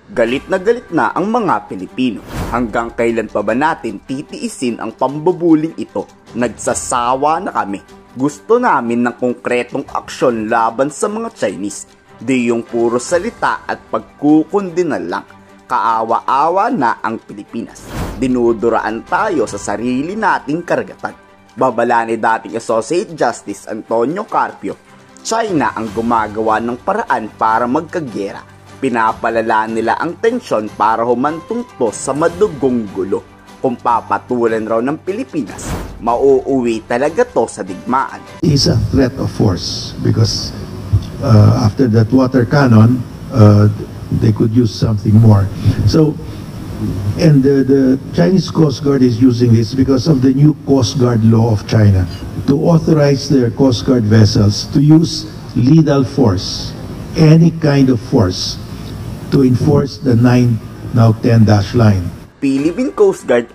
Galit na ang mga Pilipino. Hanggang kailan pa ba natin titiisin ang pambubuling ito? Nagsasawa na kami. Gusto namin ng konkretong aksyon laban sa mga Chinese. Di yung puro salita at pagkukundi na lang. Kaawa-awa na ang Pilipinas. Dinuduraan tayo sa sarili nating karagatan. Babala ni dating Associate Justice Antonio Carpio, China ang gumagawa ng paraan para magkagera. Pinapalala nila ang tensyon para humantong to sa madugong gulo. Kung papatulan raw ng Pilipinas, mauuwi talaga to sa digmaan. Is a threat of force because after that water cannon, they could use something more. So, and the Chinese Coast Guard is using this because of the new Coast Guard law of China to authorize their Coast Guard vessels to use lethal force, any kind of force, to enforce the 9, now 10 dash line. Philippine Coast Guard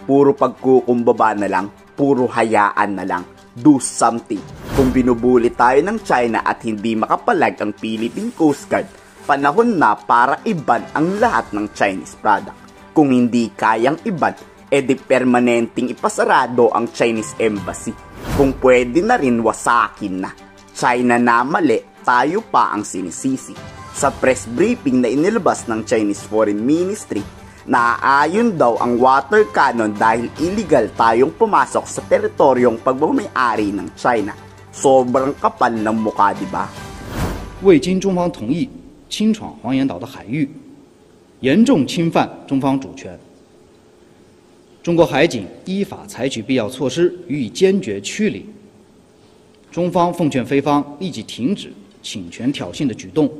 puro pagkukumbaba na lang, puro hayaan na lang. Do something. Kung binubuli tayo ng China at hindi makapalag ang Philippine Coast Guard, panahon na para iban ang lahat ng Chinese product. Kung hindi kayang iban, edi permanenteng ipasarado ang Chinese Embassy. Kung pwede na rin wasakin na. China na mali, tayo pa ang sinisisi. Sa press briefing na inilabas ng Chinese Foreign Ministry, naaayon daw ang water cannon dahil illegal tayong pumasok sa teritoryong pagmamayari ng China. Sobrang kapal ng mukha, diba? 未经中方同意侵闯黄岩岛的海域，严重侵犯中方主权。中国海警依法采取必要措施予以坚决驱离。中方奉劝菲方立即停止侵权挑衅的举动，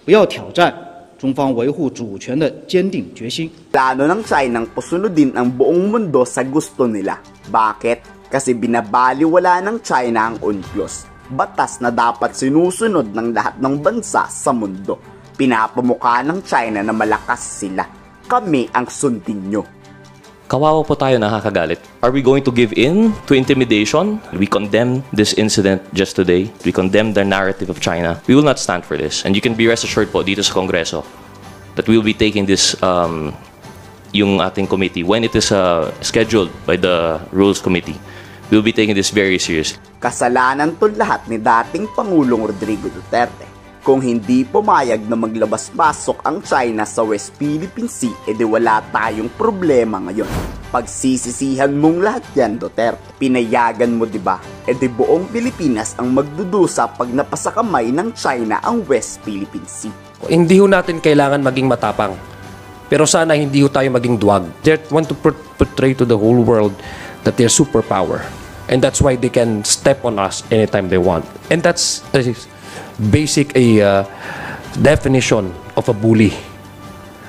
不要挑战中方维护主权的坚定决心。Plano ng China ang pusunodin ang buong mundo sa gusto nila. Bakit? Kasi binabaliwala ng China ang UNCLOS, batas na dapat sinusunod ng lahat ng bansa sa mundo. Pinapamukha ng China na malakas sila. Kami ang sundin nyo. Kawawa po tayo, nakakagalit. Are we going to give in to intimidation? We condemn this incident just today. We condemn the narrative of China. We will not stand for this. And you can be rest assured po dito sa Kongreso that we will be taking this, yung ating committee, when it is scheduled by the Rules Committee, we will be taking this very seriously. Kasalanan to lahat ni dating Pangulong Rodrigo Duterte. Kung hindi pumayag na maglabas-pasok ang China sa West Philippine Sea, edi wala tayong problema ngayon. Pagsisisihan mong lahat yan, Duterte. Pinayagan mo, diba? Edi buong Pilipinas ang magdudusa pag napasakamay ng China ang West Philippine Sea. Hindi ho natin kailangan maging matapang. Pero sana hindi ho tayo maging duwag. They want to portray to the whole world that they're superpower. And that's why they can step on us anytime they want. And that's basic definition of a bully.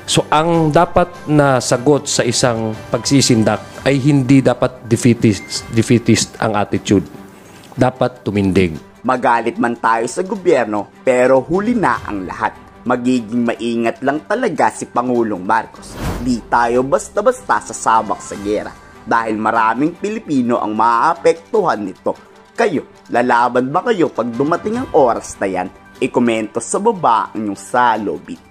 So ang dapat na sagot sa isang pagsisindak ay hindi dapat defeatist ang attitude. Dapat tumindig. Magalit man tayo sa gobyerno, pero huli na ang lahat. Magiging maingat lang talaga si Pangulong Marcos. Di tayo basta-basta sasabak sa gera dahil maraming Pilipino ang maaapektuhan nito. Kayo, lalaban ba kayo pag dumating ang oras na yan? I-komento sa baba ang inyong salobit.